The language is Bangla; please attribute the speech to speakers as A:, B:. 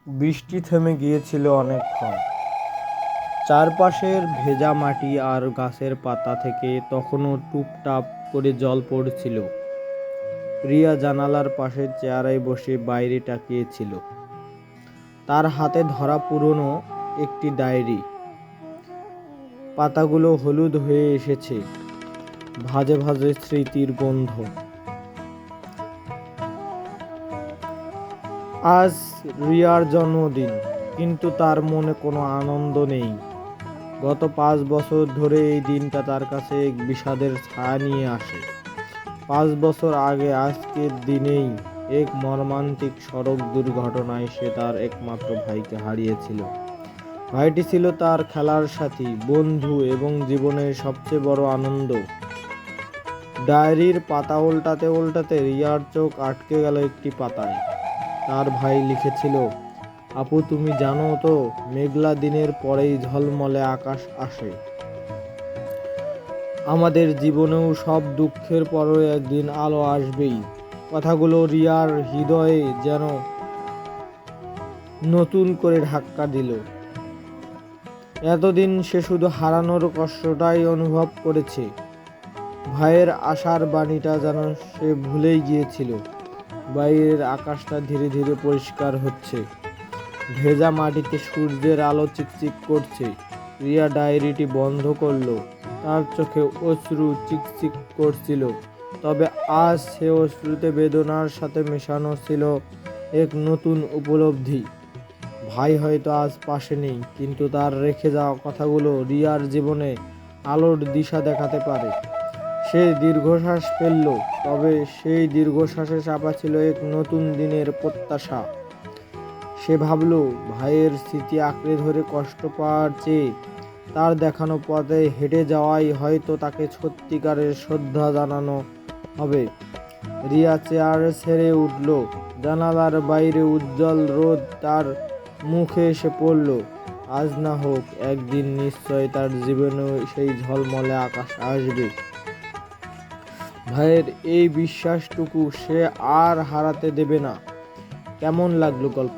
A: বৃষ্টি থেমে গিয়েছিল অনেকক্ষণ। চারপাশের ভেজা মাটি আর গাছের পাতা থেকে তখনও টুপটাপ করে জল পড়ছিল। রিয়া জানালার পাশের চেয়ারে বসে বাইরে তাকিয়েছিল। তার হাতে ধরা পুরনো একটি ডায়েরি। পাতাগুলো হলুদ হয়ে এসেছে, ভাজে ভাজে স্মৃতির গন্ধ। আজ রিয়ার জন্মদিন, কিন্তু তার মনে কোনো আনন্দ নেই। গত 5 বছর ধরে এই দিনটা তার কাছে এক বিষাদের ছায়া নিয়ে আসে। 5 বছর আগে আজকের দিনেই এক মর্মান্তিক সড়ক দুর্ঘটনায় সে তার একমাত্র ভাইকে হারিয়েছিল। ভাইটি ছিল তার খেলার সাথী, বন্ধু এবং জীবনের সবচেয়ে বড় আনন্দ। ডায়েরির পাতা উল্টাতে উল্টাতে রিয়ার চোখ আটকে গেল একটি পাতায়। তার ভাই লিখেছিল, আপু তুমি জানো তো, মেঘলা দিনের পরেই ঝলমলে আকাশ আসে। আমাদের জীবনেও সব দুঃখের পরও একদিন আলো আসবেই। কথাগুলো রিয়ার হৃদয়ে যেন নতুন করে ধাক্কা দিল। এতদিন সে শুধু হারানোর কষ্টটাই অনুভব করেছে। ভাইয়ের আশার বাণীটা যেন সে ভুলেই গিয়েছিল। বাইরের আকাশটা ধীরে ধীরে পরিষ্কার হচ্ছে। ভেজা মাটিতে সূর্যের আলো চিকচিক করছে। রিয়া ডায়েরিটি বন্ধ করলো। তার চোখে অশ্রু চিকচিক করছিল, তবে আজ সে অশ্রুতে বেদনার সাথে মেশানো ছিল এক নতুন উপলব্ধি। ভাই হয়তো আজ পাশে নেই, কিন্তু তার রেখে যাওয়া কথাগুলো রিয়ার জীবনে আলোর দিশা দেখাতে পারে। সে দীর্ঘশ্বাস ফেলল, তবে সেই দীর্ঘশ্বাসে চাপা ছিল এক নতুন দিনের প্রত্যাশা। সে ভাবল, ভাইয়ের স্মৃতি আঁকড়ে ধরে কষ্ট পাওয়ার চেয়ে তার দেখানো পথে হেঁটে যাওয়াই হয়তো তাকে সত্যিকারের শ্রদ্ধা জানানো হবে। রিয়া চেয়ার ছেড়ে উঠল। জানালার বাইরে উজ্জ্বল রোদ তার মুখে এসে পড়ল। আজ না হোক একদিন নিশ্চয় তার জীবনেও সেই ঝলমলে আকাশ আসবে। ভাইয়ের এই বিশ্বাসটুকু সে আর হারাতে দেবে না। কেমন লাগলো গল্প?